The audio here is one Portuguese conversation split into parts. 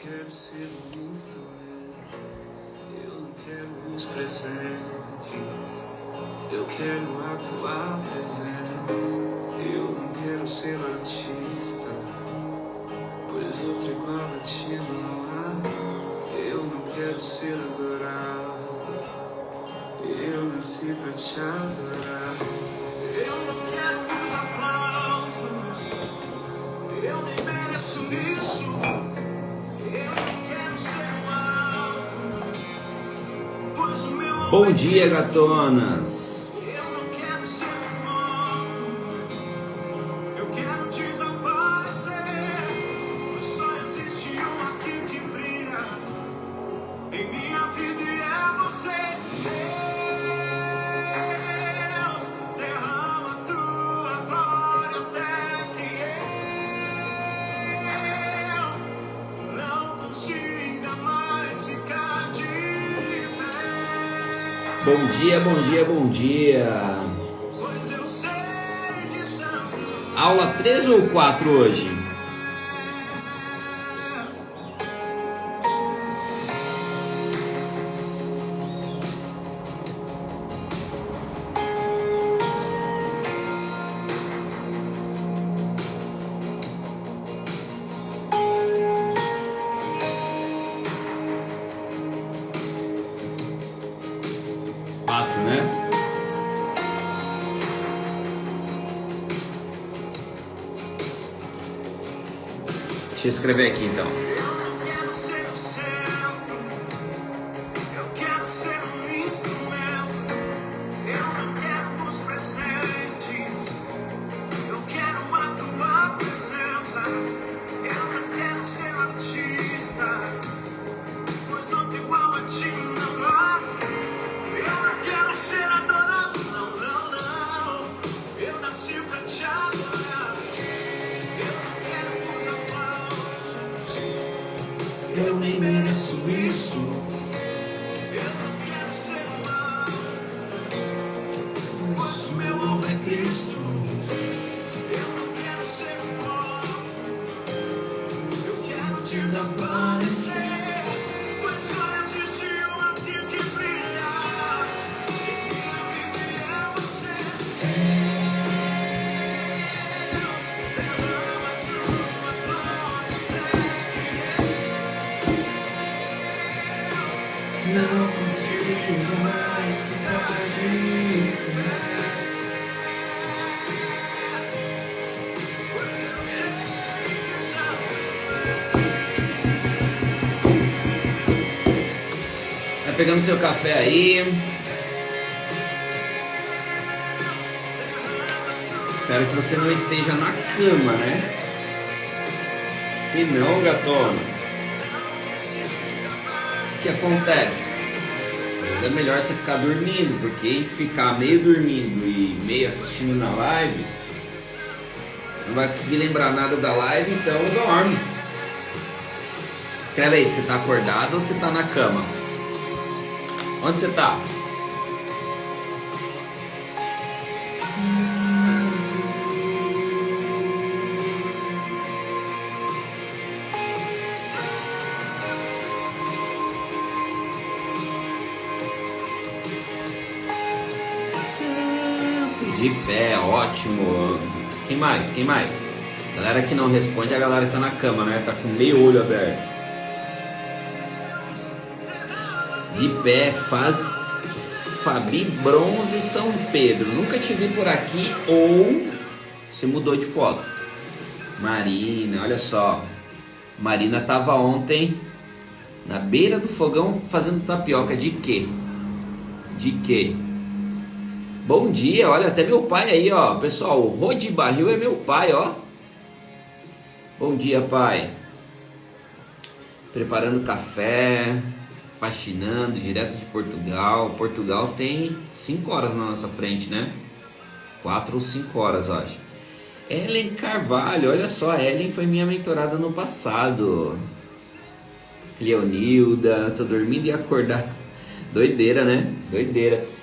quero ser um instrumento, eu não quero os presentes, eu quero a tua presença. Eu não quero ser artista, pois outro igual a ti não há. Eu não quero ser adorado, eu nasci pra te adorar. Eu não quero os aplausos, eu nem mereço isso. Eu não quero ser um alvo, pois o meu amor. Bom dia, gatonas. Eu não quero ser o foco, eu quero desaparecer, pois só existe um aqui que brilha em minha vida e é você. Deus, derrama a tua glória até que eu não consiga mais ficar de pé. Bom dia, bom dia, bom dia. Pois eu sei que santo Aula 3 ou 4 hoje? Quatro, né? Deixa eu escrever aqui então. eu não quero ser o centro, eu quero ser um instrumento. Eu não quero os presentes, eu quero a tua presença. Eu não quero ser artista, pois outro igual a ti não há. Eu não quero ser adorado, não, não, não. Eu nasci pra te adorar. Eu não quero os aplausos, eu nem mereço isso. Eu não quero ser um alvo, pois o meu alvo é Cristo. Eu não quero ser um foco, eu quero desaparecer, pois só existe um aqui que brilha em minha vida e é você. Deus, derrama a tua glória até que eu não consigo mais ficar de pé. Pois eu sei que santo Vai pegando seu café aí. Espero que você não esteja na cama, né? Se não, gatona, o que acontece? É melhor você ficar dormindo, porque entre ficar meio dormindo e meio assistindo na live, não vai conseguir lembrar nada da live, então dorme. Escreve aí, você tá acordado ou você tá na cama? Onde você tá? De pé, ótimo. Quem mais? Quem mais? Galera que não responde é a galera que tá na cama, né? Tá com meio olho aberto. De pé, faz Fabi Bronze São Pedro. Nunca te vi por aqui ou você mudou de foto. Marina, olha só. Marina tava ontem na beira do fogão fazendo tapioca. De quê? De quê? Bom dia, olha, até meu pai aí, ó. Pessoal, o Rodi Barril é meu pai, ó. Bom dia, pai. Preparando café, faxinando, direto de Portugal. Portugal tem 5 horas na nossa frente, né? 4 ou 5 horas, eu acho. Ellen Carvalho, olha só, a Ellen foi minha mentorada no passado. Leonilda, tô dormindo e acordar. Doideira, né? Doideira.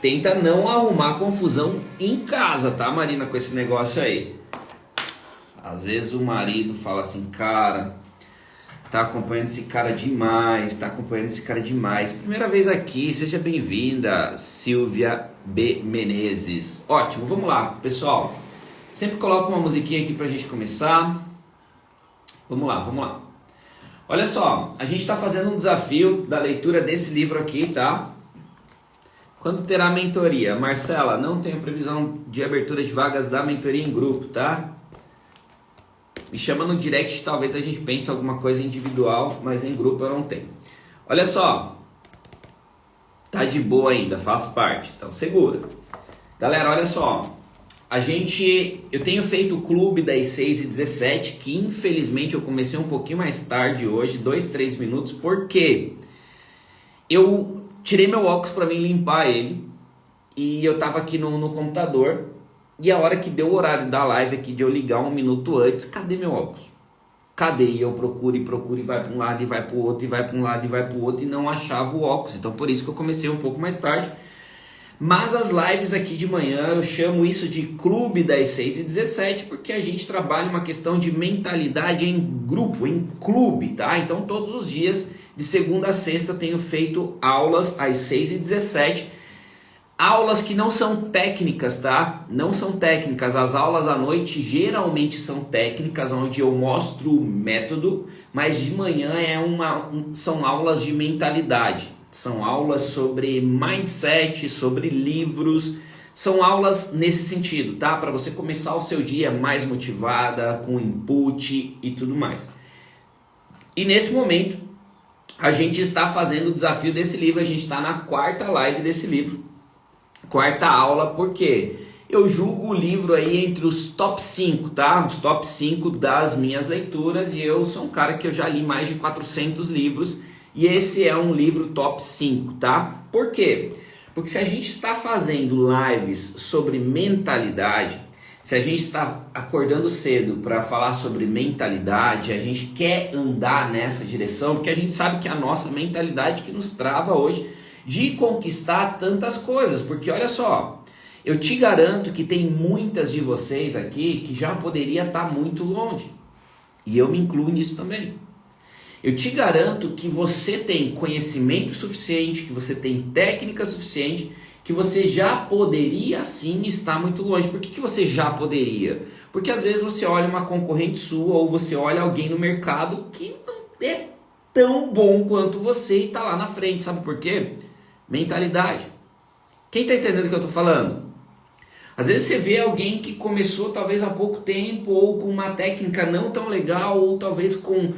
Tenta não arrumar confusão em casa, tá, Marina, com esse negócio aí. Às vezes o marido fala assim, cara, Tá acompanhando esse cara demais, Primeira vez aqui, seja bem-vinda, Silvia B. Menezes. Ótimo, vamos lá, pessoal. Sempre coloco uma musiquinha aqui pra gente começar. Vamos lá. Olha só, a gente está fazendo um desafio da leitura desse livro aqui, tá? Quando terá mentoria? Marcela, não tenho previsão de abertura de vagas da mentoria em grupo, tá? Me chama no direct, talvez a gente pense alguma coisa individual, mas em grupo eu não tenho. Olha só, tá de boa ainda, faz parte, então segura. Galera, olha só, eu tenho feito o clube das 6h17, que infelizmente eu comecei um pouquinho mais tarde hoje, 2-3 minutos, porque eu tirei meu óculos para mim limpar ele, e eu tava aqui no computador, e a hora que deu o horário da live aqui de eu ligar 1 minuto antes, cadê meu óculos? Cadê? E eu procuro, e vai para um lado, e vai para o outro, e vai para um lado, e vai para o outro, e não achava o óculos. Então por isso que eu comecei um pouco mais tarde. Mas as lives aqui de manhã, eu chamo isso de clube das 6h17, porque a gente trabalha uma questão de mentalidade em grupo, em clube, tá? Então todos os dias, de segunda a sexta, tenho feito aulas às 6h17, aulas que não são técnicas, tá? Não são técnicas. As aulas à noite geralmente são técnicas, onde eu mostro o método, mas de manhã são aulas de mentalidade. São aulas sobre mindset, sobre livros. São aulas nesse sentido, tá? Para você começar o seu dia mais motivada, com input e tudo mais. E nesse momento, a gente está fazendo o desafio desse livro. A gente está na 4ª live desse livro. 4ª aula, porque eu julgo o livro aí entre os top 5, tá? Os top 5 das minhas leituras, e eu sou um cara que eu já li mais de 400 livros, e esse é um livro top 5, tá? Por quê? Porque se a gente está fazendo lives sobre mentalidade, se a gente está acordando cedo para falar sobre mentalidade, a gente quer andar nessa direção, porque a gente sabe que é a nossa mentalidade que nos trava hoje de conquistar tantas coisas, porque olha só, eu te garanto que tem muitas de vocês aqui que já poderia estar muito longe, e eu me incluo nisso também. Eu te garanto que você tem conhecimento suficiente, que você tem técnica suficiente, que você já poderia sim estar muito longe. Por que você já poderia? Porque às vezes você olha uma concorrente sua, ou você olha alguém no mercado que não é tão bom quanto você e está lá na frente. Sabe por quê? Mentalidade. Quem está entendendo o que eu estou falando? Às vezes você vê alguém que começou talvez há pouco tempo, ou com uma técnica não tão legal, ou talvez com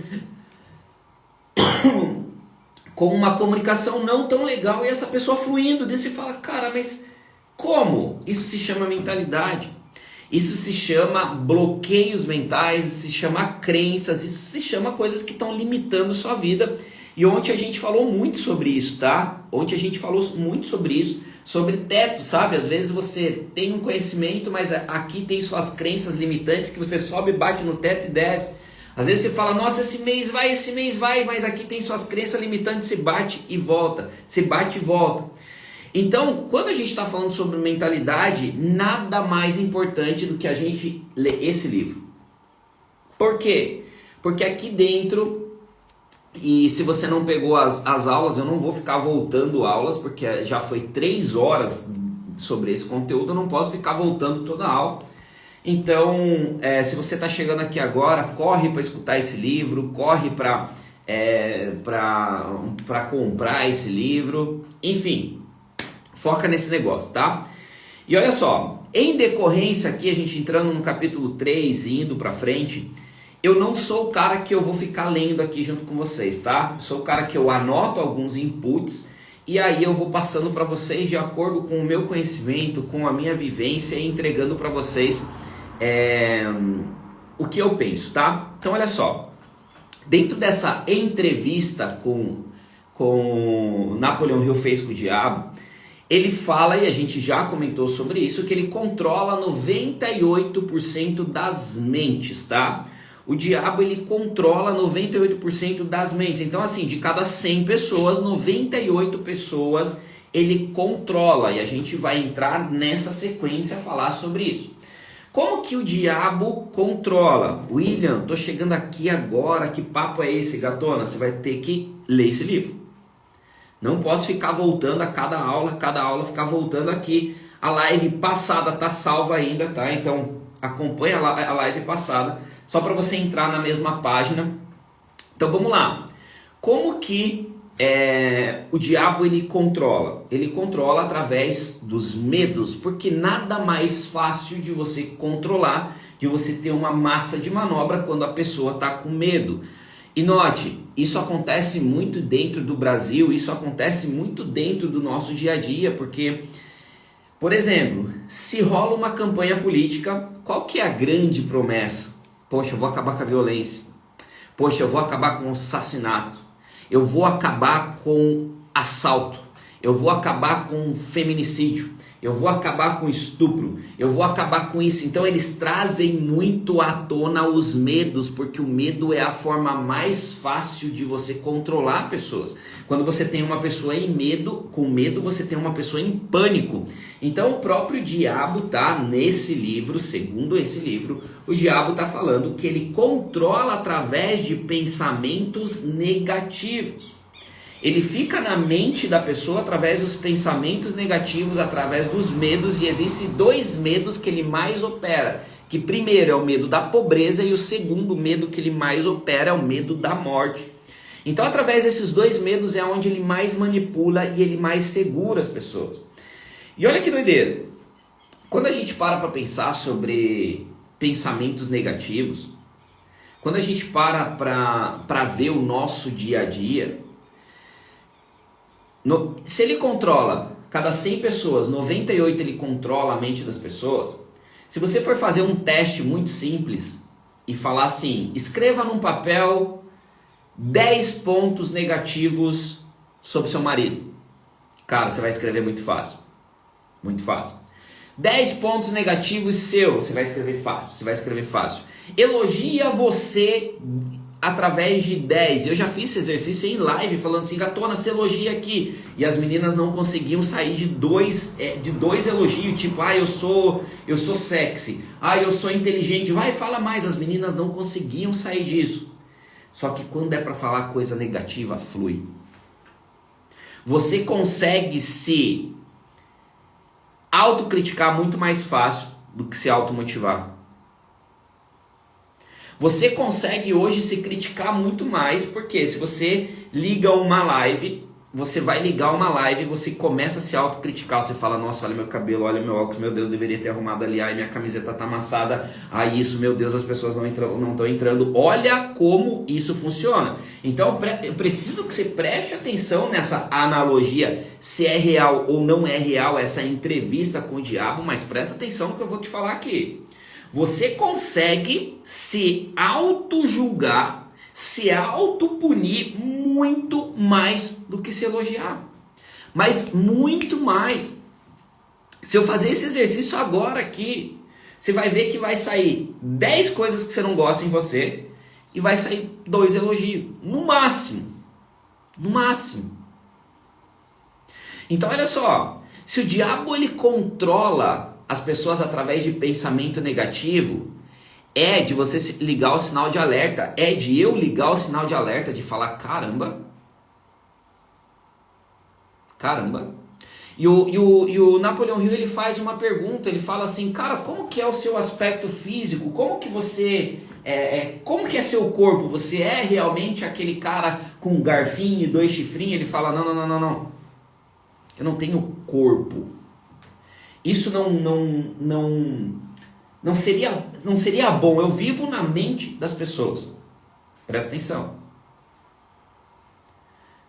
uma comunicação não tão legal, e essa pessoa fluindo, daí você fala, cara, mas como? Isso se chama mentalidade. Isso se chama bloqueios mentais, isso se chama crenças, isso se chama coisas que estão limitando sua vida. E ontem a gente falou muito sobre isso, tá? Ontem a gente falou muito sobre isso, sobre teto, sabe? Às vezes você tem um conhecimento, mas aqui tem suas crenças limitantes que você sobe, bate no teto e desce. Às vezes você fala, nossa, esse mês vai, mas aqui tem suas crenças limitantes, você bate e volta, você bate e volta. Então, quando a gente está falando sobre mentalidade, nada mais importante do que a gente ler esse livro. Por quê? Porque aqui dentro, e se você não pegou as aulas, eu não vou ficar voltando aulas, porque já foi 3 horas sobre esse conteúdo, eu não posso ficar voltando toda a aula. Então, se você está chegando aqui agora, corre para escutar esse livro, corre para comprar esse livro, enfim, foca nesse negócio, tá? E olha só, em decorrência aqui, a gente entrando no capítulo 3 e indo para frente, eu não sou o cara que eu vou ficar lendo aqui junto com vocês, tá? Eu sou o cara que eu anoto alguns inputs e aí eu vou passando para vocês de acordo com o meu conhecimento, com a minha vivência e entregando para vocês o que eu penso, tá? Então olha só, dentro dessa entrevista com Napoleão Hill fez com o diabo, ele fala, e a gente já comentou sobre isso, que ele controla 98% das mentes, tá? O diabo, ele controla 98% das mentes. Então, assim, de cada 100 pessoas, 98 pessoas ele controla. E a gente vai entrar nessa sequência a falar sobre isso. Como que o diabo controla? William, tô chegando aqui agora, que papo é esse, gatona? Você vai ter que ler esse livro. Não posso ficar voltando a cada aula ficar voltando aqui. A live passada tá salva ainda, tá? Então acompanha a live passada, só para você entrar na mesma página. Então vamos lá. Como que o diabo ele controla? Ele controla através dos medos, porque nada mais fácil de você controlar, de você ter uma massa de manobra quando a pessoa está com medo. E note, isso acontece muito dentro do Brasil, isso acontece muito dentro do nosso dia a dia, porque, por exemplo, se rola uma campanha política, qual que é a grande promessa? Poxa, eu vou acabar com a violência. Poxa, eu vou acabar com o assassinato. Eu vou acabar com assalto. Eu vou acabar com feminicídio. Eu vou acabar com estupro. Eu vou acabar com isso. Então eles trazem muito à tona os medos, porque o medo é a forma mais fácil de você controlar pessoas. Quando você tem uma pessoa com medo, você tem uma pessoa em pânico. Então o próprio diabo tá nesse livro, segundo esse livro, o diabo tá falando que ele controla através de pensamentos negativos. Ele fica na mente da pessoa através dos pensamentos negativos, através dos medos, e existem dois medos que ele mais opera. Que primeiro é o medo da pobreza e o segundo medo que ele mais opera é o medo da morte. Então através desses dois medos é onde ele mais manipula e ele mais segura as pessoas. E olha que doideira. Quando a gente para pensar sobre pensamentos negativos, quando a gente para ver o nosso dia a dia, se ele controla cada 100 pessoas, 98 ele controla a mente das pessoas. Se você for fazer um teste muito simples e falar assim, escreva num papel 10 pontos negativos sobre seu marido. Cara, você vai escrever muito fácil. Muito fácil. 10 pontos negativos seus, você vai escrever fácil. Você vai escrever fácil. Elogia você através de 10. Eu já fiz esse exercício em live falando assim, gatona, se elogia aqui. E as meninas não conseguiam sair de dois elogios, tipo, eu sou sexy, eu sou inteligente, vai, fala mais. As meninas não conseguiam sair disso. Só que quando é para falar coisa negativa, flui. Você consegue se autocriticar muito mais fácil do que se automotivar. Você consegue hoje se criticar muito mais, porque se você liga uma live, você vai ligar uma live e você começa a se autocriticar. Você fala, nossa, olha meu cabelo, olha meu óculos, meu Deus, deveria ter arrumado ali, ai minha camiseta tá amassada, ai isso, meu Deus, as pessoas não estão entrando. Olha como isso funciona. Então eu preciso que você preste atenção nessa analogia, se é real ou não é real essa entrevista com o diabo, mas presta atenção no que eu vou te falar aqui. Você consegue se auto-julgar, se auto-punir muito mais do que se elogiar. Mas muito mais. Se eu fazer esse exercício agora aqui, você vai ver que vai sair 10 coisas que você não gosta em você e vai sair 2 elogios. No máximo. No máximo. Então olha só, se o diabo ele controla as pessoas através de pensamento negativo, é de você ligar o sinal de alerta, é de eu ligar o sinal de alerta, de falar, caramba. E o Napoleão Hill, ele faz uma pergunta, ele fala assim, cara, como que é o seu aspecto físico? Como que você, como que é seu corpo? Você é realmente aquele cara com um garfinho e 2 chifrinhos? Ele fala, não. Eu não tenho corpo. Isso não seria bom. Eu vivo na mente das pessoas. Presta atenção.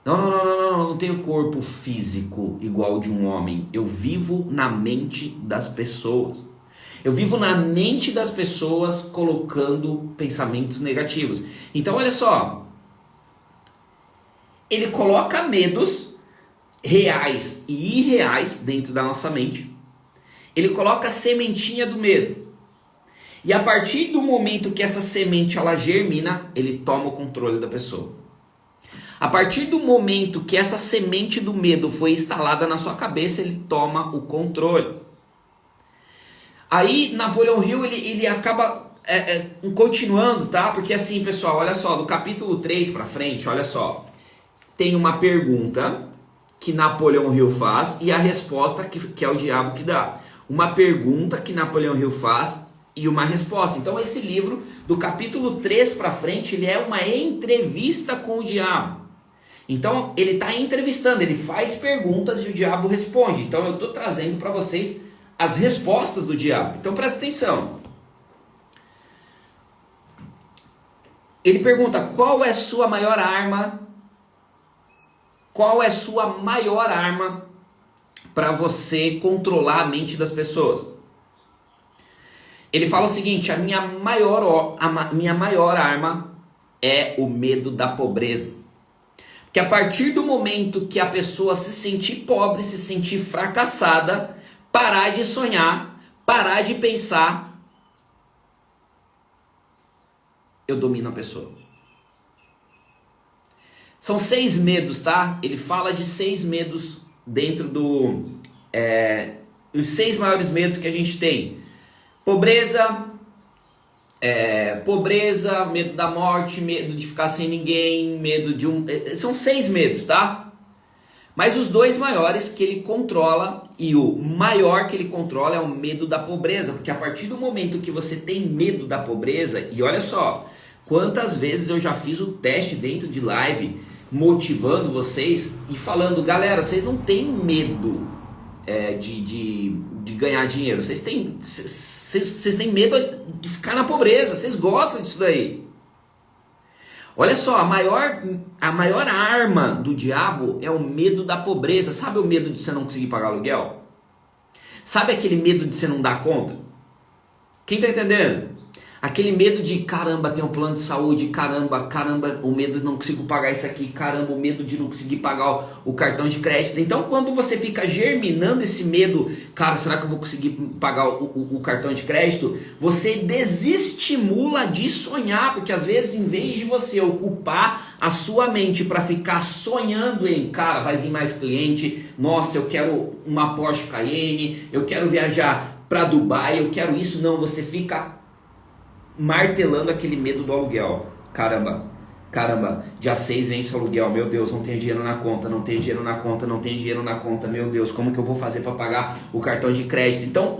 Não tenho corpo físico igual de um homem. Eu vivo na mente das pessoas. Eu vivo na mente das pessoas colocando pensamentos negativos. Então olha só. Ele coloca medos reais e irreais dentro da nossa mente. Ele coloca a sementinha do medo. E a partir do momento que essa semente ela germina, ele toma o controle da pessoa. A partir do momento que essa semente do medo foi instalada na sua cabeça, ele toma o controle. Aí Napoleão Hill ele acaba continuando, tá? Porque assim, pessoal, olha só, do capítulo 3 para frente, olha só, tem uma pergunta que Napoleão Hill faz e a resposta que é o diabo que dá. Uma pergunta que Napoleão Hill faz e uma resposta. Então esse livro, do capítulo 3 para frente, ele é uma entrevista com o diabo. Então ele está entrevistando, ele faz perguntas e o diabo responde. Então eu estou trazendo para vocês as respostas do diabo. Então presta atenção. Ele pergunta: qual é sua maior arma? Qual é sua maior arma para você controlar a mente das pessoas? Ele fala o seguinte: a minha maior arma é o medo da pobreza. Porque a partir do momento que a pessoa se sentir pobre, se sentir fracassada, parar de sonhar, parar de pensar, eu domino a pessoa. São 6 medos, tá? Ele fala de 6 medos dentro os 6 maiores medos que a gente tem. Pobreza, medo da morte, medo de ficar sem ninguém, medo de são 6 medos, tá? Mas os 2 maiores que ele controla e o maior que ele controla é o medo da pobreza. Porque a partir do momento que você tem medo da pobreza, e olha só, quantas vezes eu já fiz o teste dentro de live, motivando vocês e falando: galera, vocês não têm medo de ganhar dinheiro, vocês têm medo de ficar na pobreza, vocês gostam disso daí. Olha só, a maior arma do diabo é o medo da pobreza. Sabe o medo de você não conseguir pagar aluguel? Sabe aquele medo de você não dar conta? Quem tá entendendo? Aquele medo de: caramba, tem um plano de saúde, caramba, o medo de não consigo pagar isso aqui, caramba, o medo de não conseguir pagar o cartão de crédito. Então quando você fica germinando esse medo, cara, será que eu vou conseguir pagar o cartão de crédito? Você desestimula de sonhar, porque às vezes em vez de você ocupar a sua mente para ficar sonhando em: cara, vai vir mais cliente, nossa, eu quero uma Porsche Cayenne, eu quero viajar para Dubai, eu quero isso, não, você fica martelando aquele medo do aluguel. Caramba, dia 6 vence o aluguel, meu Deus, não tenho dinheiro na conta, não tenho dinheiro na conta, meu Deus, como que eu vou fazer para pagar o cartão de crédito? Então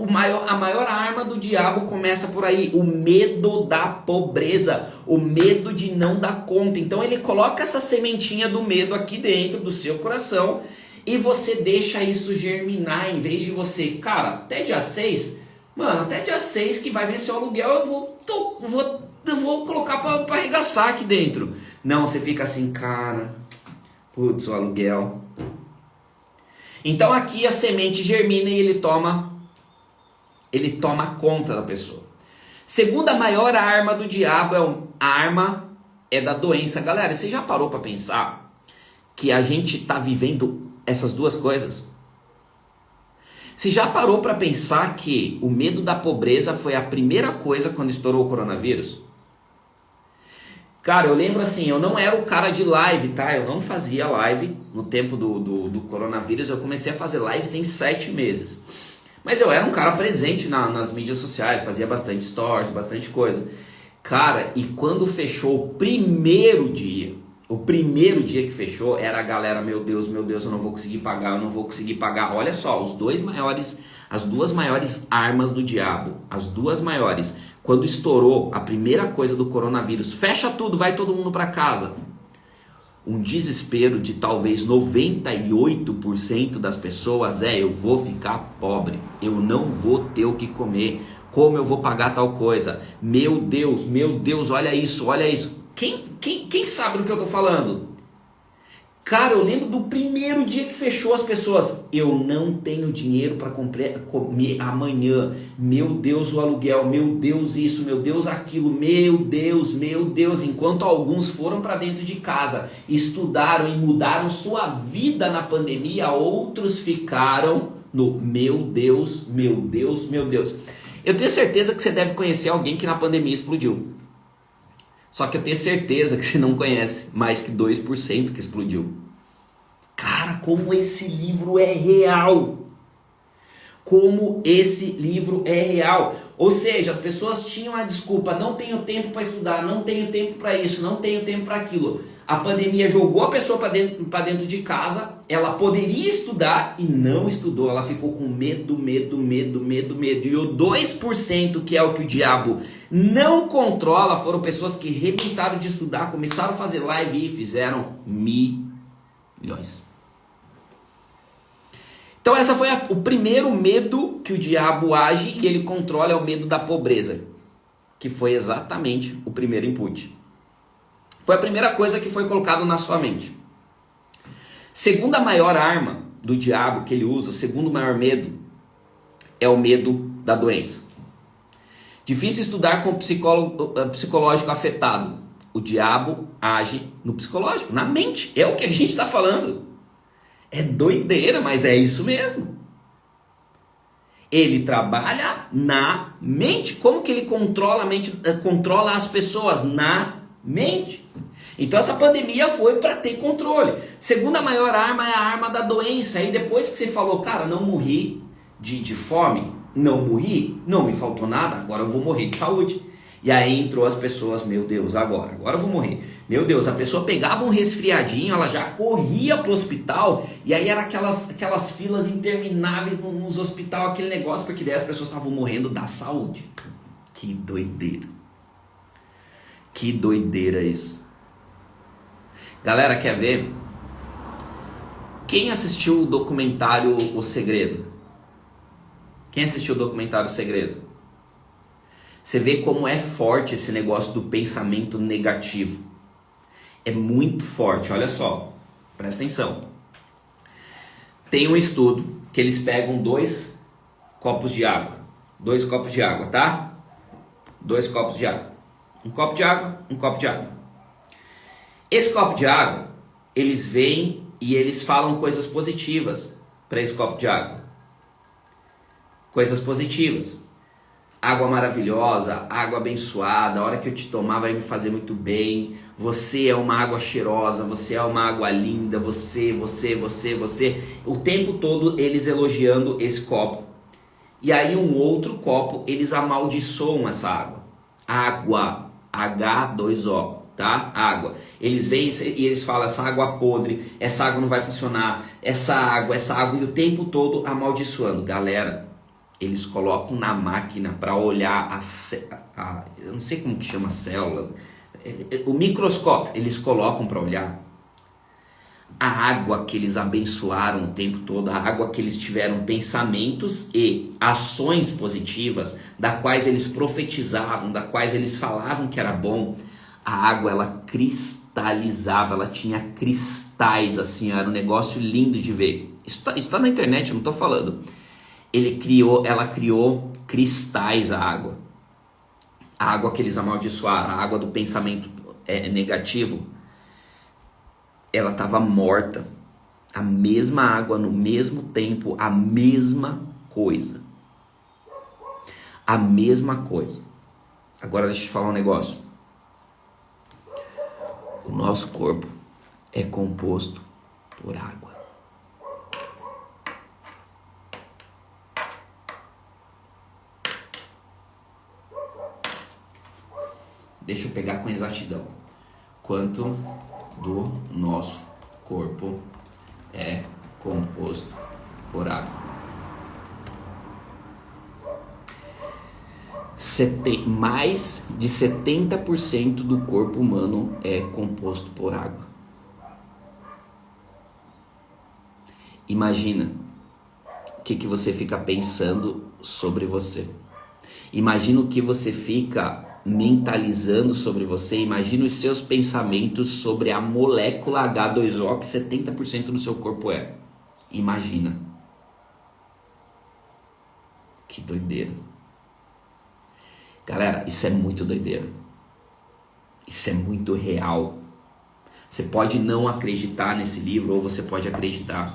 a maior arma do diabo começa por aí, o medo da pobreza, o medo de não dar conta. Então ele coloca essa sementinha do medo aqui dentro do seu coração e você deixa isso germinar, em vez de você, cara, até dia 6, mano, até dia 6 que vai vencer o aluguel, eu vou colocar para arregaçar aqui dentro. Não, você fica assim: cara, putz, o aluguel. Então aqui a semente germina e ele toma conta da pessoa. Segunda maior arma do diabo a arma da doença. Galera, você já parou para pensar que a gente está vivendo essas duas coisas? Você já parou para pensar que o medo da pobreza foi a primeira coisa quando estourou o coronavírus? Cara, eu lembro assim, eu não era o cara de live, tá? Eu não fazia live no tempo do coronavírus. Eu comecei a fazer live tem 7 meses. Mas eu era um cara presente nas mídias sociais, fazia bastante stories, bastante coisa. Cara, e quando fechou o primeiro dia que fechou, era a galera: meu Deus, eu não vou conseguir pagar, Olha só, as duas maiores armas do diabo, quando estourou a primeira coisa do coronavírus, fecha tudo, vai todo mundo para casa. Um desespero de talvez 98% das pessoas eu vou ficar pobre, eu não vou ter o que comer, como eu vou pagar tal coisa? Meu Deus, olha isso. Quem sabe do que eu tô falando? Cara, eu lembro do primeiro dia que fechou, as pessoas: eu não tenho dinheiro para comer amanhã, meu Deus, o aluguel, meu Deus isso, meu Deus aquilo, meu Deus. Enquanto alguns foram para dentro de casa, estudaram e mudaram sua vida na pandemia, outros ficaram no meu Deus. Eu tenho certeza que você deve conhecer alguém que na pandemia explodiu. Só que eu tenho certeza que você não conhece mais que 2% que explodiu. Cara, como esse livro é real! como esse livro é real. Ou seja, as pessoas tinham a desculpa, não tenho tempo para estudar, não tenho tempo para isso, não tenho tempo para aquilo. A pandemia jogou a pessoa para dentro de casa, ela poderia estudar e não estudou, ela ficou com medo. E o 2%, que é o que o diabo não controla, foram pessoas que rebentaram de estudar, começaram a fazer live e fizeram milhões. Então essa foi o primeiro medo que o diabo age e ele controla, é o medo da pobreza, que foi exatamente o primeiro input. Foi a primeira coisa que foi colocado na sua mente. Segunda maior arma do diabo que ele usa, o segundo maior medo, é o medo da doença. Difícil estudar com o psicológico afetado. O diabo age no psicológico, na mente. É o que a gente está falando. É doideira, mas é isso mesmo. Ele trabalha na mente. Como que ele controla a mente? Controla as pessoas na mente. Então essa pandemia foi para ter controle. Segunda maior arma é a arma da doença. Aí depois que você falou, cara, não morri de fome, não morri, não me faltou nada, agora eu vou morrer de saúde. E aí entrou as pessoas, meu Deus, agora eu vou morrer. Meu Deus, a pessoa pegava um resfriadinho, ela já corria pro hospital, e aí era aquelas filas intermináveis nos hospitais, aquele negócio, porque daí as pessoas estavam morrendo da saúde. Que doideira. Que doideira isso. Galera, quer ver? Quem assistiu o documentário O Segredo? Quem assistiu o documentário O Segredo? Você vê como é forte esse negócio do pensamento negativo. É muito forte, olha só. Presta atenção. Tem um estudo que eles pegam 2 copos de água. 2 copos de água, tá? 2 copos de água. Um copo de água, um copo de água. Esse copo de água, eles veem e eles falam coisas positivas para esse copo de água. Coisas positivas. Água maravilhosa, água abençoada, a hora que eu te tomar vai me fazer muito bem. Você é uma água cheirosa, você é uma água linda, você. O tempo todo eles elogiando esse copo. E aí um outro copo, eles amaldiçoam essa água. Água, H2O, tá? Água. Eles vêm e eles falam, essa água podre, essa água não vai funcionar, essa água, e o tempo todo amaldiçoando. Galera, eles colocam na máquina para olhar eu não sei como que chama a célula, o microscópio, eles colocam para olhar a água que eles abençoaram o tempo todo, a água que eles tiveram pensamentos e ações positivas, da quais eles profetizavam, da quais eles falavam que era bom. A água, ela cristalizava, ela tinha cristais assim, era um negócio lindo de ver. Isso tá na internet, eu não estou falando. Ela criou cristais, a água. A água que eles amaldiçoaram, a água do pensamento negativo, ela estava morta. A mesma água, no mesmo tempo, a mesma coisa. A mesma coisa. Agora deixa eu te falar um negócio. O nosso corpo é composto por água. Deixa eu pegar com exatidão. Quanto do nosso corpo é composto por água? Mais de 70% do corpo humano é composto por água. Imagina o que você fica pensando sobre você. Imagina o que você fica mentalizando sobre você. Imagina os seus pensamentos sobre a molécula H2O que 70% do seu corpo é. Imagina. Que doideira. Galera, isso é muito doideira. Isso é muito real. Você pode não acreditar nesse livro ou você pode acreditar.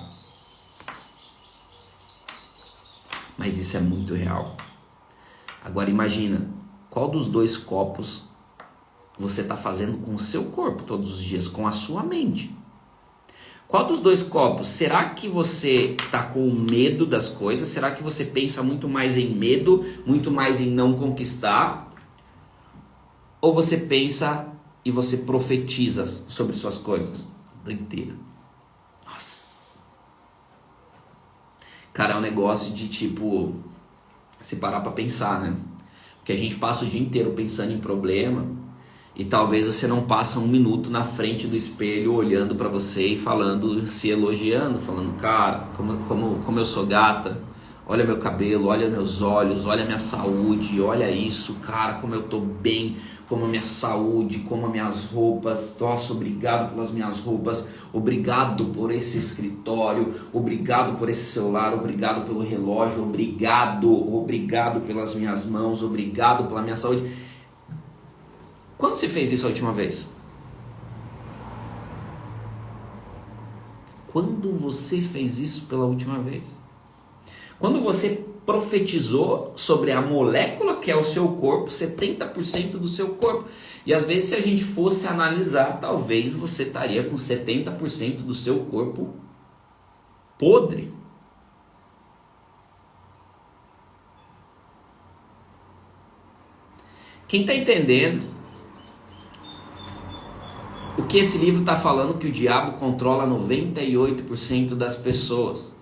Mas isso é muito real. Agora imagina, qual dos 2 copos você está fazendo com o seu corpo todos os dias, com a sua mente? Qual dos dois copos? Será que você tá com medo das coisas? Será que você pensa muito mais em medo, muito mais em não conquistar? Ou você pensa e você profetiza sobre suas coisas? Doideira. Nossa. Cara, é um negócio de tipo, se parar pra pensar, né? Porque a gente passa o dia inteiro pensando em problema e talvez você não passa um minuto na frente do espelho olhando pra você e falando, se elogiando, falando, cara, como eu sou gata, olha meu cabelo, olha meus olhos, olha minha saúde, olha isso, cara, como eu tô bem, como a minha saúde, como as minhas roupas, nossa, obrigado pelas minhas roupas, obrigado por esse escritório, obrigado por esse celular, obrigado pelo relógio, obrigado pelas minhas mãos, obrigado pela minha saúde. Quando você fez isso a última vez? Quando você fez isso pela última vez? Quando você profetizou sobre a molécula que é o seu corpo, 70% do seu corpo. E às vezes, se a gente fosse analisar, talvez você estaria com 70% do seu corpo podre. Quem está entendendo o que esse livro está falando? Que o diabo controla 98% das pessoas.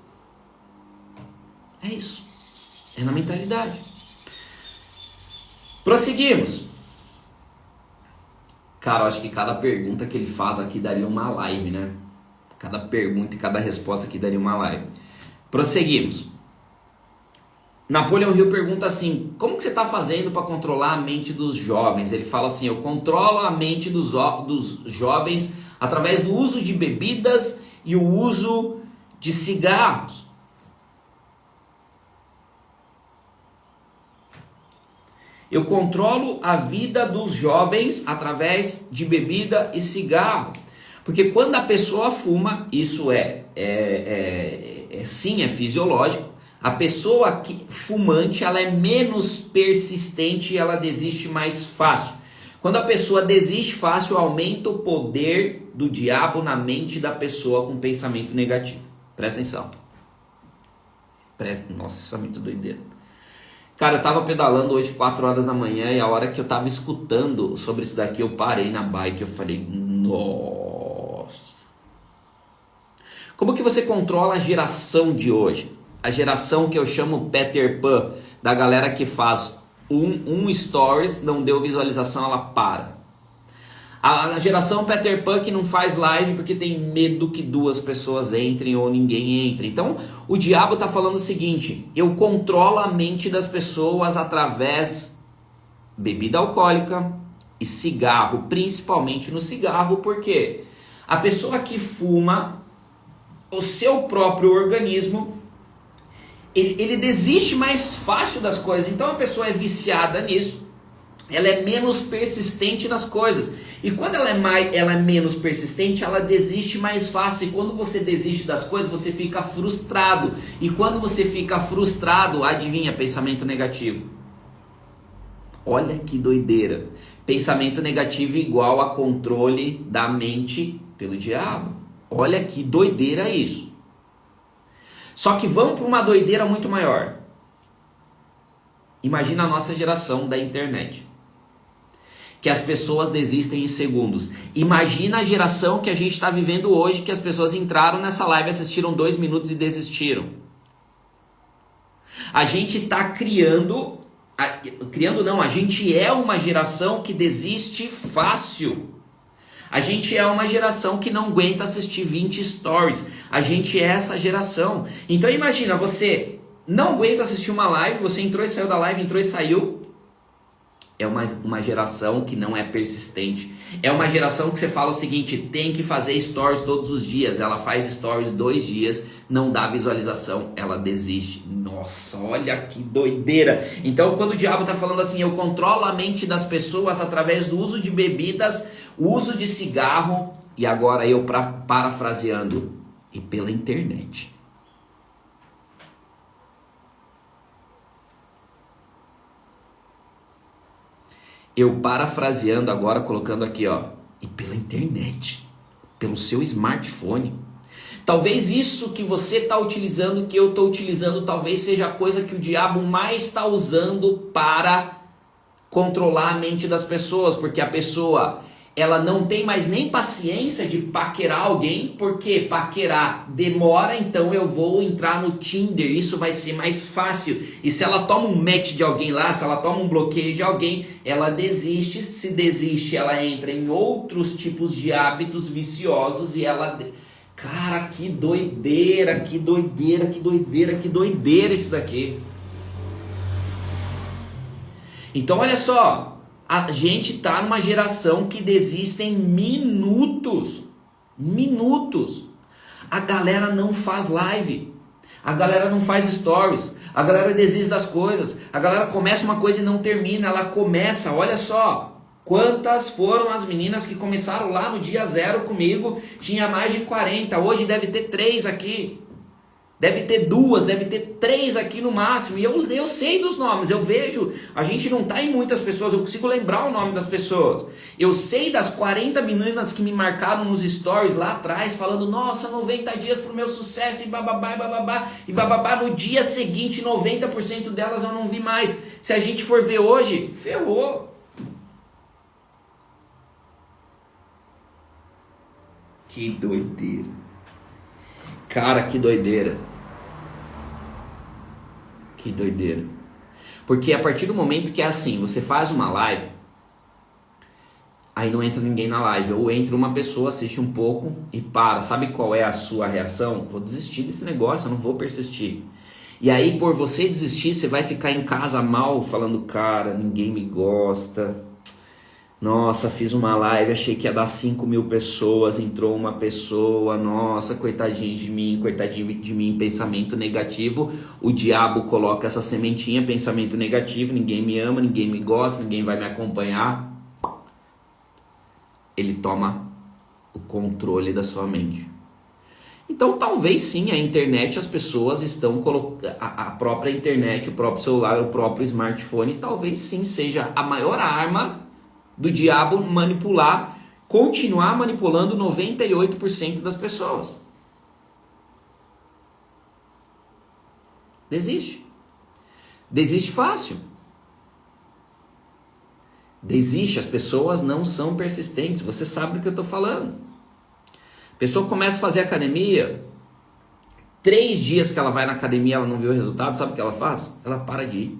É isso. É na mentalidade. Prosseguimos. Cara, eu acho que cada pergunta que ele faz aqui daria uma live, né? Cada pergunta e cada resposta aqui daria uma live. Prosseguimos. Napoleon Hill pergunta assim: como que você está fazendo para controlar a mente dos jovens? Ele fala assim: eu controlo a mente dos jovens através do uso de bebidas e o uso de cigarros. Eu controlo a vida dos jovens através de bebida e cigarro. Porque quando a pessoa fuma, isso sim, é fisiológico. A pessoa fumante, ela é menos persistente e ela desiste mais fácil. Quando a pessoa desiste fácil, aumenta o poder do diabo na mente da pessoa com pensamento negativo. Presta atenção. Nossa, muito doideira. Cara, eu tava pedalando hoje 4 horas da manhã e a hora que eu tava escutando sobre isso daqui, eu parei na bike e eu falei, nossa. Como que você controla a geração de hoje? A geração que eu chamo Peter Pan, da galera que faz um stories, não deu visualização, ela para. A geração Peter Pan que não faz live porque tem medo que 2 pessoas entrem ou ninguém entre. Então, o diabo está falando o seguinte: eu controlo a mente das pessoas através de bebida alcoólica e cigarro, principalmente no cigarro, porque a pessoa que fuma, o seu próprio organismo, ele desiste mais fácil das coisas. Então, a pessoa é viciada nisso, ela é menos persistente nas coisas. E quando ela é menos persistente, ela desiste mais fácil. E quando você desiste das coisas, você fica frustrado. E quando você fica frustrado, adivinha, pensamento negativo. Olha que doideira. Pensamento negativo igual a controle da mente pelo diabo. Olha que doideira isso. Só que vamos para uma doideira muito maior. Imagina a nossa geração da internet, que as pessoas desistem em segundos. Imagina a geração que a gente está vivendo hoje, que as pessoas entraram nessa live, assistiram 2 minutos e desistiram. A gente está a gente é uma geração que desiste fácil. A gente é uma geração que não aguenta assistir 20 stories. A gente é essa geração. Então imagina, você não aguenta assistir uma live, você entrou e saiu da live, entrou e saiu. É uma geração que não é persistente. É uma geração que você fala o seguinte: tem que fazer stories todos os dias. Ela faz stories 2 dias, não dá visualização, ela desiste. Nossa, olha que doideira. Então, quando o diabo está falando assim, eu controlo a mente das pessoas através do uso de bebidas, uso de cigarro, e agora eu parafraseando, e pela internet. Eu colocando aqui, ó, e pela internet, pelo seu smartphone. Talvez isso que você está utilizando, que eu estou utilizando, talvez seja a coisa que o diabo mais está usando para controlar a mente das pessoas, porque a pessoa, ela não tem mais nem paciência de paquerar alguém, porque paquerar demora, então eu vou entrar no Tinder, isso vai ser mais fácil. E se ela toma um match de alguém lá, se ela toma um bloqueio de alguém, ela desiste. Se desiste, ela entra em outros tipos de hábitos viciosos e ela... Cara, que doideira, que doideira, que doideira, que doideira isso daqui. Então olha só, a gente tá numa geração que desiste em minutos. Minutos. A galera não faz live. A galera não faz stories. A galera desiste das coisas. A galera começa uma coisa e não termina. Ela começa, olha só. Quantas foram as meninas que começaram lá no dia 0 comigo? Tinha mais de 40. Hoje deve ter 3 aqui. Deve ter 2, deve ter 3 aqui no máximo. E eu sei dos nomes, eu vejo. A gente não tá em muitas pessoas, eu consigo lembrar o nome das pessoas. Eu sei das 40 meninas que me marcaram nos stories lá atrás, falando, nossa, 90 dias pro meu sucesso, e bababá, e bababá, e bababá. No dia seguinte, 90% delas eu não vi mais. Se a gente for ver hoje, ferrou. Que doideira. Cara, que doideira. Que doideira. Porque a partir do momento que é assim, você faz uma live, aí não entra ninguém na live, ou entra uma pessoa, assiste um pouco e para. Sabe qual é a sua reação? Vou desistir desse negócio, eu não vou persistir. E aí por você desistir, você vai ficar em casa mal, falando, cara, ninguém me gosta. Nossa, fiz uma live, achei que ia dar 5 mil pessoas, entrou uma pessoa, nossa, coitadinho de mim, pensamento negativo. O diabo coloca essa sementinha, pensamento negativo, ninguém me ama, ninguém me gosta, ninguém vai me acompanhar. Ele toma o controle da sua mente. Então talvez sim, a internet, as pessoas estão colocando, a própria internet, o próprio celular, o próprio smartphone, talvez sim seja a maior arma do diabo manipular, continuar manipulando 98% das pessoas. Desiste. Desiste fácil. Desiste, as pessoas não são persistentes, você sabe do que eu estou falando. A pessoa começa a fazer academia, 3 dias que ela vai na academia, ela não vê o resultado, sabe o que ela faz? Ela para de ir.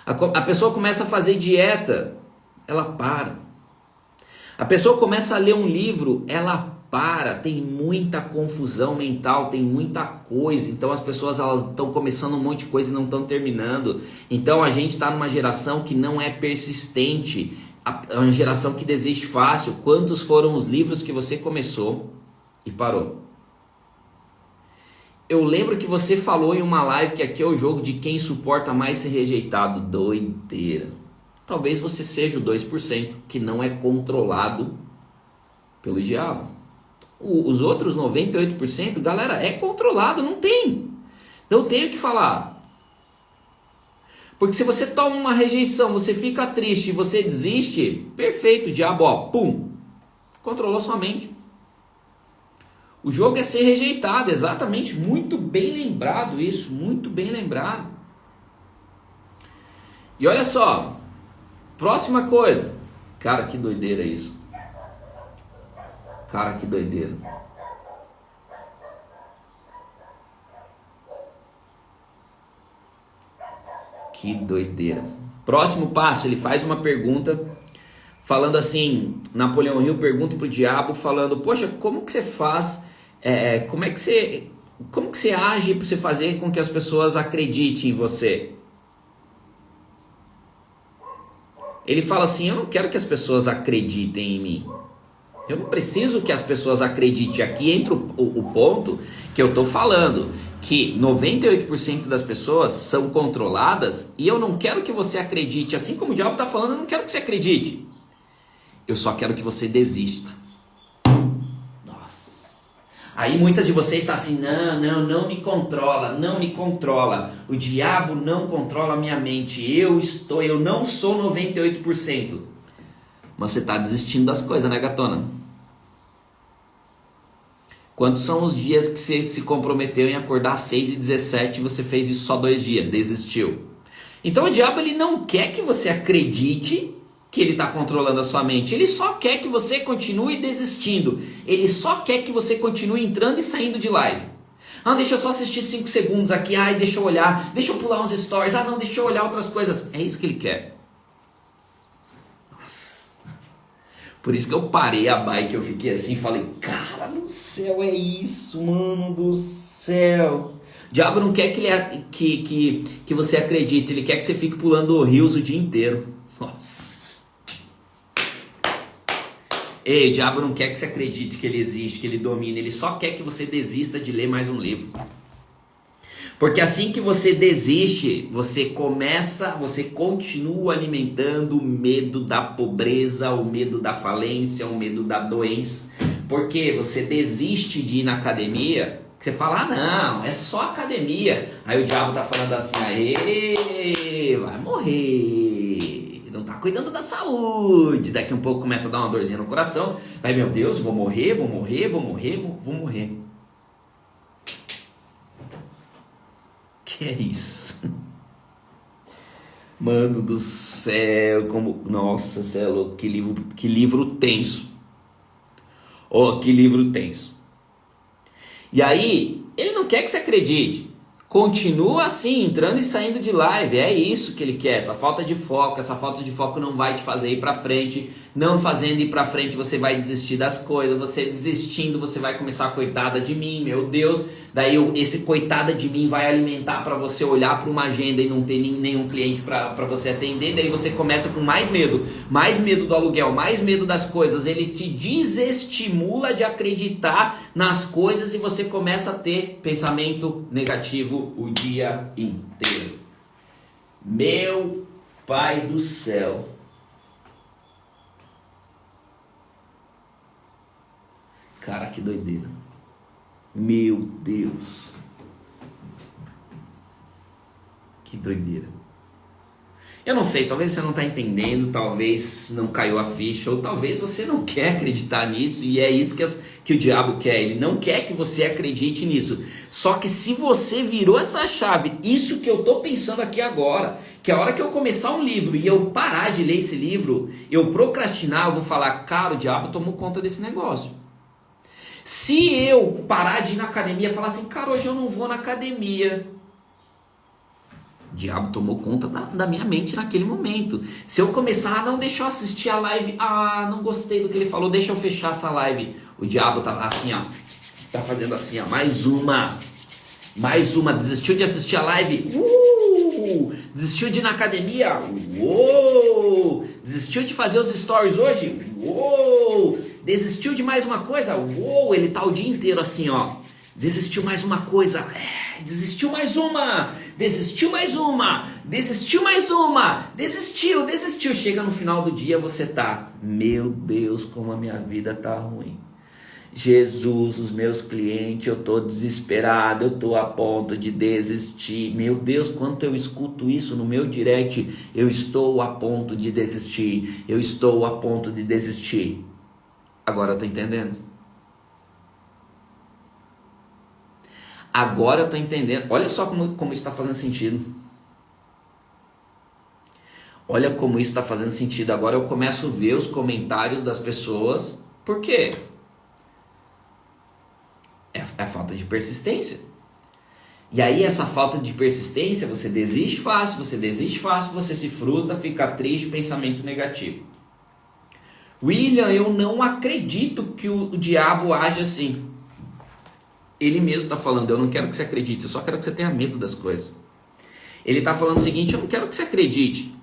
A pessoa começa a fazer dieta, ela para. A pessoa começa a ler um livro, ela para. Tem muita confusão mental, tem muita coisa. Então as pessoas elas estão começando um monte de coisa e não estão terminando. Então a gente está numa geração que não é persistente. É uma geração que desiste fácil. Quantos foram os livros que você começou e parou? Eu lembro que você falou em uma live que aqui é o jogo de quem suporta mais ser rejeitado. Doideira. Talvez você seja o 2% que não é controlado pelo diabo. Os outros 98%, galera, é controlado, não tem. Não tem o que falar. Porque se você toma uma rejeição, você fica triste, você desiste, perfeito, o diabo, ó, pum, controlou sua mente. O jogo é ser rejeitado, exatamente, muito bem lembrado isso, muito bem lembrado. E olha só, próxima coisa. Cara, que doideira isso. Cara, que doideira. Que doideira. Próximo passo, ele faz uma pergunta falando assim, Napoleão Hill pergunta pro diabo falando, poxa, como que você faz, como que você age para você fazer com que as pessoas acreditem em você? Ele fala assim, eu não quero que as pessoas acreditem em mim. Eu não preciso que as pessoas acreditem. Aqui entra o ponto que eu estou falando, que 98% das pessoas são controladas e eu não quero que você acredite. Assim como o diabo está falando, eu não quero que você acredite. Eu só quero que você desista. Nossa. Aí muitas de vocês estão assim, não me controla, não me controla. O diabo não controla a minha mente. Eu não sou 98%. Mas você está desistindo das coisas, né, gatona? Quantos são os dias que você se comprometeu em acordar às 6h17 e você fez isso só 2 dias, desistiu? Então o diabo ele não quer que você acredite que ele está controlando a sua mente. Ele só quer que você continue desistindo. Ele só quer que você continue entrando e saindo de live. Ah, deixa eu só assistir 5 segundos aqui. Ai, deixa eu olhar. Deixa eu pular uns stories. Ah, não, deixa eu olhar outras coisas. É isso que ele quer. Nossa. Por isso que eu parei a bike. Eu fiquei assim e falei, cara do céu, é isso, mano do céu. O diabo não quer que você acredite. Ele quer que você fique pulando rios o dia inteiro. Nossa. Ei, o diabo não quer que você acredite que ele existe, que ele domina. Ele só quer que você desista de ler mais um livro. Porque assim que você desiste, você continua alimentando o medo da pobreza, o medo da falência, o medo da doença. Porque você desiste de ir na academia, você fala, ah não, é só academia. Aí o diabo tá falando assim, aê, vai morrer. Não tá cuidando da saúde. Daqui um pouco começa a dar uma dorzinha no coração. Aí, meu Deus, vou morrer. Que é isso? Mano do céu, como... Nossa, céu, que livro tenso. Oh, que livro tenso. E aí, ele não quer que você acredite. Continua assim, entrando e saindo de live, é isso que ele quer, essa falta de foco não vai te fazer ir pra frente, não fazendo ir pra frente você vai desistir das coisas, você desistindo você vai começar a coitada de mim, meu Deus, daí esse coitada de mim vai alimentar pra você olhar pra uma agenda e não ter nenhum cliente pra você atender, daí você começa com mais medo do aluguel, mais medo das coisas, ele te desestimula de acreditar nas coisas e você começa a ter pensamento negativo o dia inteiro. Meu Pai do céu. Cara, que doideira. Meu Deus. Que doideira. Eu não sei, talvez você não está entendendo, talvez não caiu a ficha, ou talvez você não quer acreditar nisso, e é isso que o diabo quer, ele não quer que você acredite nisso. Só que se você virou essa chave, isso que eu estou pensando aqui agora, que a hora que eu começar um livro e eu parar de ler esse livro, eu procrastinar, eu vou falar, cara, o diabo tomou conta desse negócio. Se eu parar de ir na academia e falar assim, cara, hoje eu não vou na academia, o diabo tomou conta da minha mente naquele momento. Se eu começar, não, deixa eu assistir a live, não gostei do que ele falou, deixa eu fechar essa live. O diabo tá assim, ó, tá fazendo assim, ó, mais uma, desistiu de assistir a live, desistiu de ir na academia, desistiu de fazer os stories hoje, desistiu de mais uma coisa, ele tá o dia inteiro assim, ó, desistiu mais uma coisa, desistiu mais uma, desistiu, chega no final do dia você tá, meu Deus, como a minha vida tá ruim, Jesus, os meus clientes, eu tô desesperado, eu tô a ponto de desistir, meu Deus, quanto eu escuto isso no meu direct, eu estou a ponto de desistir, agora eu tô entendendo. Agora eu tô entendendo. Olha só como isso está fazendo sentido. Olha como isso está fazendo sentido. Agora eu começo a ver os comentários das pessoas. Por quê? É a falta de persistência. E aí essa falta de persistência, você desiste fácil, você se frustra, fica triste, pensamento negativo. William, eu não acredito que o diabo age assim. Ele mesmo está falando, eu não quero que você acredite, eu só quero que você tenha medo das coisas. Ele está falando o seguinte, eu não quero que você acredite.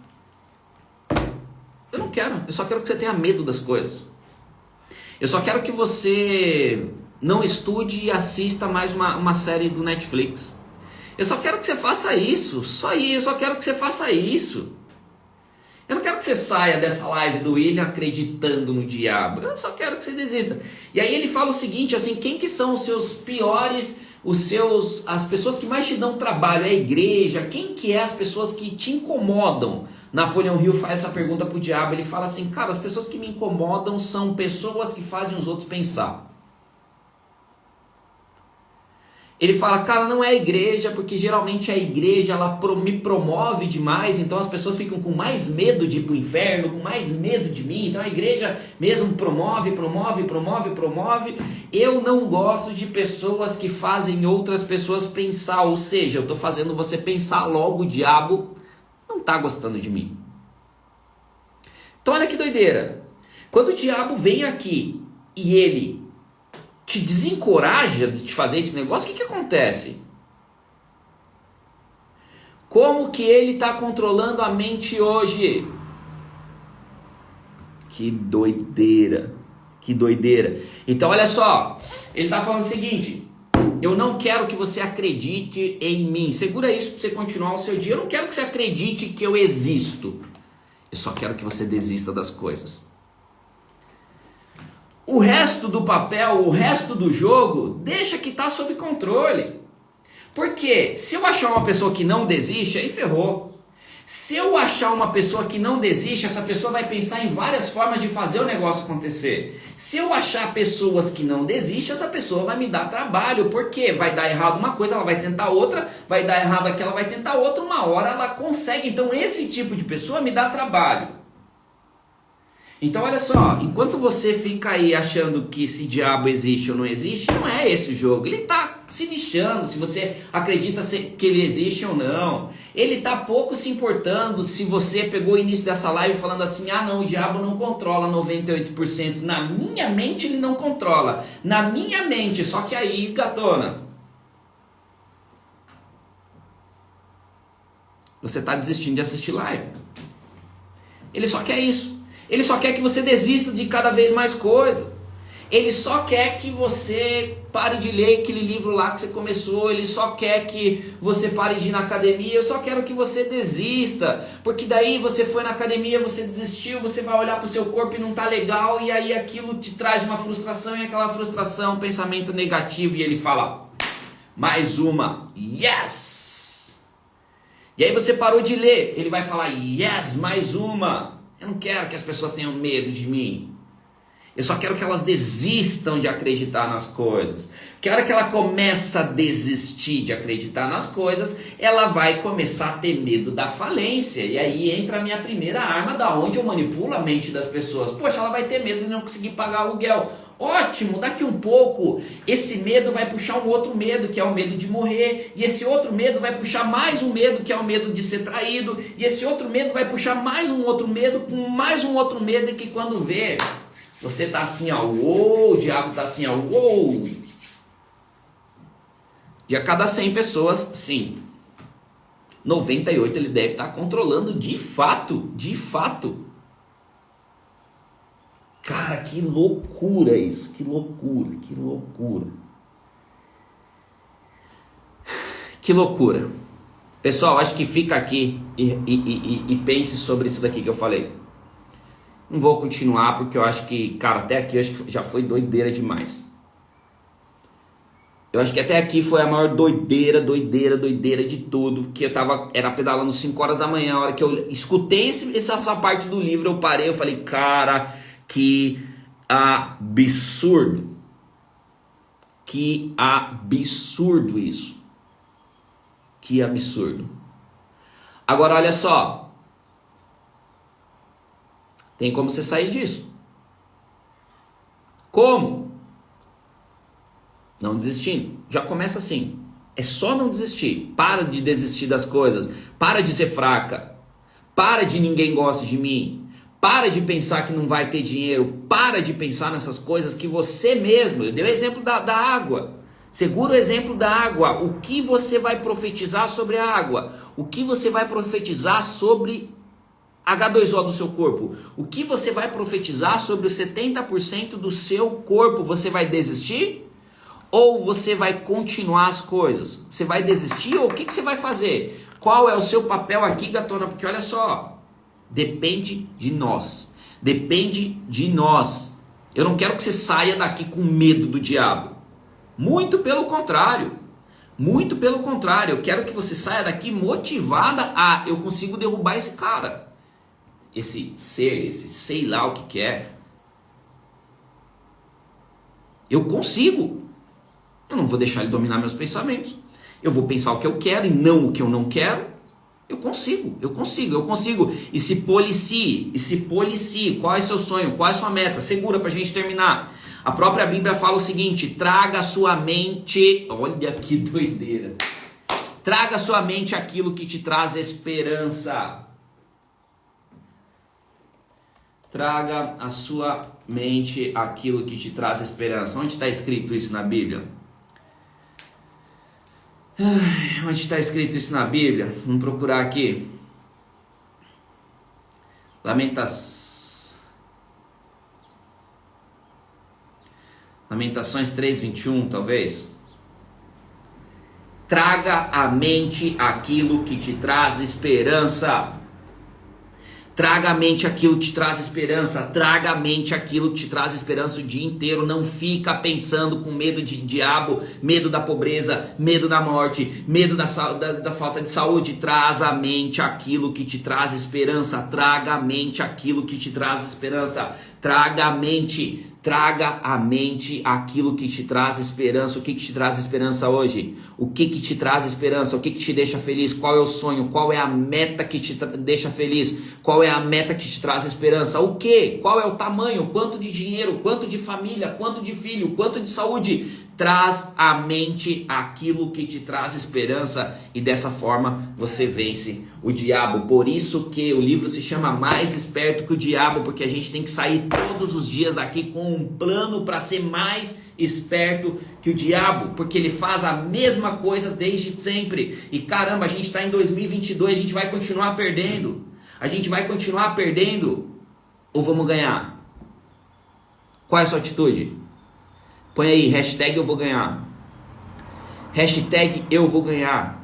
Eu não quero, eu só quero que você tenha medo das coisas. Eu só quero que você não estude e assista mais uma série do Netflix. Eu só quero que você faça isso, só isso, eu só quero que você faça isso. Eu não quero que você saia dessa live do William acreditando no diabo. Eu só quero que você desista. E aí ele fala o seguinte, assim, quem que são os seus piores, as pessoas que mais te dão trabalho? É a igreja? Quem que é as pessoas que te incomodam? Napoleão Hill faz essa pergunta pro diabo. Ele fala assim, cara, as pessoas que me incomodam são pessoas que fazem os outros pensar. Ele fala, cara, não é a igreja, porque geralmente a igreja ela me promove demais, então as pessoas ficam com mais medo de ir pro inferno, com mais medo de mim, então a igreja mesmo promove. Eu não gosto de pessoas que fazem outras pessoas pensar, ou seja, eu estou fazendo você pensar logo, o diabo não está gostando de mim. Então olha que doideira, quando o diabo vem aqui e ele te desencoraja de te fazer esse negócio, o que acontece? Como que ele está controlando a mente hoje? Que doideira, que doideira. Então olha só, ele está falando o seguinte, eu não quero que você acredite em mim, segura isso para você continuar o seu dia, eu não quero que você acredite que eu existo, eu só quero que você desista das coisas. O resto do papel, o resto do jogo, deixa que está sob controle. Porque se eu achar uma pessoa que não desiste, aí ferrou. Se eu achar uma pessoa que não desiste, essa pessoa vai pensar em várias formas de fazer o negócio acontecer. Se eu achar pessoas que não desistem, essa pessoa vai me dar trabalho. Porque vai dar errado uma coisa, ela vai tentar outra, vai dar errado aquela, vai tentar outra, uma hora ela consegue. Então esse tipo de pessoa me dá trabalho. Então olha só, enquanto você fica aí achando que esse diabo existe ou não existe, não é esse o jogo. Ele está se lixando se você acredita que ele existe ou não. Ele está pouco se importando se você pegou o início dessa live falando assim, ah não, o diabo não controla 98%. Na minha mente ele não controla. Na minha mente, só que aí, gatona, você está desistindo de assistir live. Ele só quer isso. Ele só quer que você desista de cada vez mais coisa. Ele só quer que você pare de ler aquele livro lá que você começou. Ele só quer que você pare de ir na academia. Eu só quero que você desista. Porque daí você foi na academia, você desistiu, você vai olhar para o seu corpo e não está legal. E aí aquilo te traz uma frustração. E aquela frustração, um pensamento negativo. E ele fala, mais uma, yes! E aí você parou de ler. Ele vai falar, yes, mais uma. Eu não quero que as pessoas tenham medo de mim. Eu só quero que elas desistam de acreditar nas coisas. Que a hora que ela começa a desistir de acreditar nas coisas, ela vai começar a ter medo da falência. E aí entra a minha primeira arma, da onde eu manipulo a mente das pessoas. Poxa, ela vai ter medo de não conseguir pagar aluguel. Ótimo, daqui um pouco esse medo vai puxar um outro medo, que é o medo de morrer. E esse outro medo vai puxar mais um medo, que é o medo de ser traído. E esse outro medo vai puxar mais um outro medo, com mais um outro medo, que quando vê, você tá assim, ó, uou, o diabo tá assim, ó, uou. De a cada 100 pessoas, sim, 98 ele deve estar controlando de fato, de fato. Cara, que loucura isso, que loucura, que loucura. Que loucura. Pessoal, acho que fica aqui e pense sobre isso daqui que eu falei. Não vou continuar porque eu acho que, cara, até aqui eu acho que já foi doideira demais. Eu acho que até aqui foi a maior doideira de tudo. Que era pedalando 5 horas da manhã, a hora que eu escutei essa parte do livro, eu parei, eu falei, cara, que absurdo. Que absurdo isso. Que absurdo. Agora olha só. Tem como você sair disso. Como? Não desistindo. Já começa assim. É só não desistir. Para de desistir das coisas. Para de ser fraca. Para de ninguém gosta de mim. Para de pensar que não vai ter dinheiro. Para de pensar nessas coisas que você mesmo... Eu dei o exemplo da água. Segura o exemplo da água. O que você vai profetizar sobre a água? O que você vai profetizar sobre H2O do seu corpo? O que você vai profetizar sobre os 70% do seu corpo? Você vai desistir? Ou você vai continuar as coisas? Você vai desistir ou o que você vai fazer? Qual é o seu papel aqui, gatona? Porque olha só, depende de nós. Depende de nós. Eu não quero que você saia daqui com medo do diabo. Muito pelo contrário. Muito pelo contrário. Eu quero que você saia daqui motivada a eu consigo derrubar esse cara. Esse ser, esse sei lá o que é. Eu consigo. Eu não vou deixar ele dominar meus pensamentos. Eu vou pensar o que eu quero e não o que eu não quero. Eu consigo. E se policie. Qual é seu sonho? Qual é sua meta? Segura pra gente terminar. A própria Bíblia fala o seguinte: traga à sua mente, olha que doideira. Traga à sua mente aquilo que te traz esperança. Traga à sua mente aquilo que te traz esperança. Onde está escrito isso na Bíblia? Onde está escrito isso na Bíblia? Vamos procurar aqui. Lamentações 3:21, talvez. Traga à mente aquilo que te traz esperança. Traga à mente aquilo que te traz esperança. Traga à mente aquilo que te traz esperança o dia inteiro. Não fica pensando com medo de diabo, medo da pobreza, medo da morte, medo da falta de saúde. Traz à mente aquilo que te traz esperança. Traga à mente aquilo que te traz esperança. Traga à mente aquilo que te traz esperança. O que te traz esperança hoje? O que te traz esperança? O que te deixa feliz? Qual é o sonho? Qual é a meta que te deixa feliz? Qual é a meta que te traz esperança? O que? Qual é o tamanho? Quanto de dinheiro? Quanto de família? Quanto de filho? Quanto de saúde? Traz à mente aquilo que te traz esperança e dessa forma você vence o diabo. Por isso que o livro se chama Mais Esperto que o Diabo, porque a gente tem que sair todos os dias daqui com um plano para ser mais esperto que o diabo, porque ele faz a mesma coisa desde sempre. E caramba, a gente está em 2022, a gente vai continuar perdendo. A gente vai continuar perdendo ou vamos ganhar? Qual é a sua atitude? Põe aí, hashtag eu vou ganhar. Hashtag eu vou ganhar.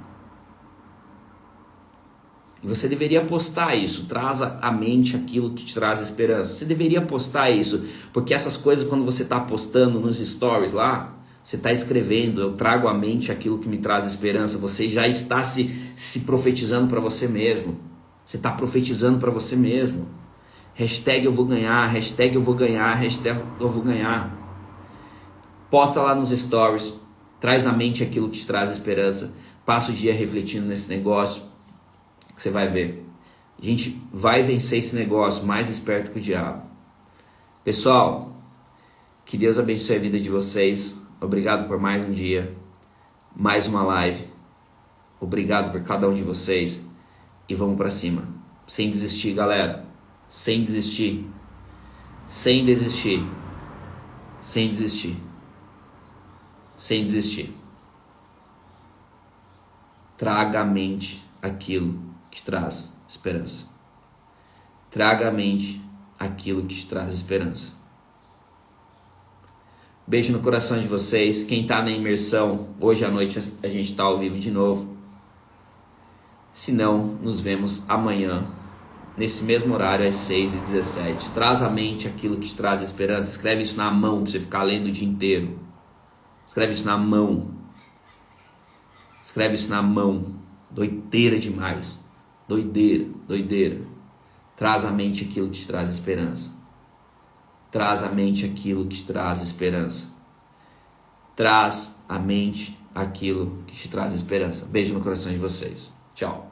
E você deveria postar isso. Traz à mente aquilo que te traz esperança. Você deveria postar isso. Porque essas coisas, quando você está postando nos stories lá, você está escrevendo, eu trago à mente aquilo que me traz esperança. Você já está se profetizando para você mesmo. Você está profetizando para você mesmo. Hashtag eu vou ganhar, hashtag eu vou ganhar, hashtag eu vou ganhar. Posta lá nos stories, traz à mente aquilo que te traz esperança. Passa o dia refletindo nesse negócio, que você vai ver. A gente vai vencer esse negócio mais esperto que o diabo. Pessoal, que Deus abençoe a vida de vocês. Obrigado por mais um dia, mais uma live. Obrigado por cada um de vocês. E vamos pra cima. Sem desistir, galera. Sem desistir. Sem desistir. Sem desistir. Sem desistir. Traga à mente aquilo que te traz esperança. Traga à mente aquilo que te traz esperança. Beijo no coração de vocês. Quem está na imersão, hoje à noite a gente está ao vivo de novo. Se não, nos vemos amanhã, nesse mesmo horário, às 6h17. Traz à mente aquilo que te traz esperança. Escreve isso na mão para você ficar lendo o dia inteiro. Escreve isso na mão. Escreve isso na mão. Doideira demais. Doideira. Traz à mente aquilo que te traz esperança. Traz à mente aquilo que te traz esperança. Traz à mente aquilo que te traz esperança. Beijo no coração de vocês. Tchau.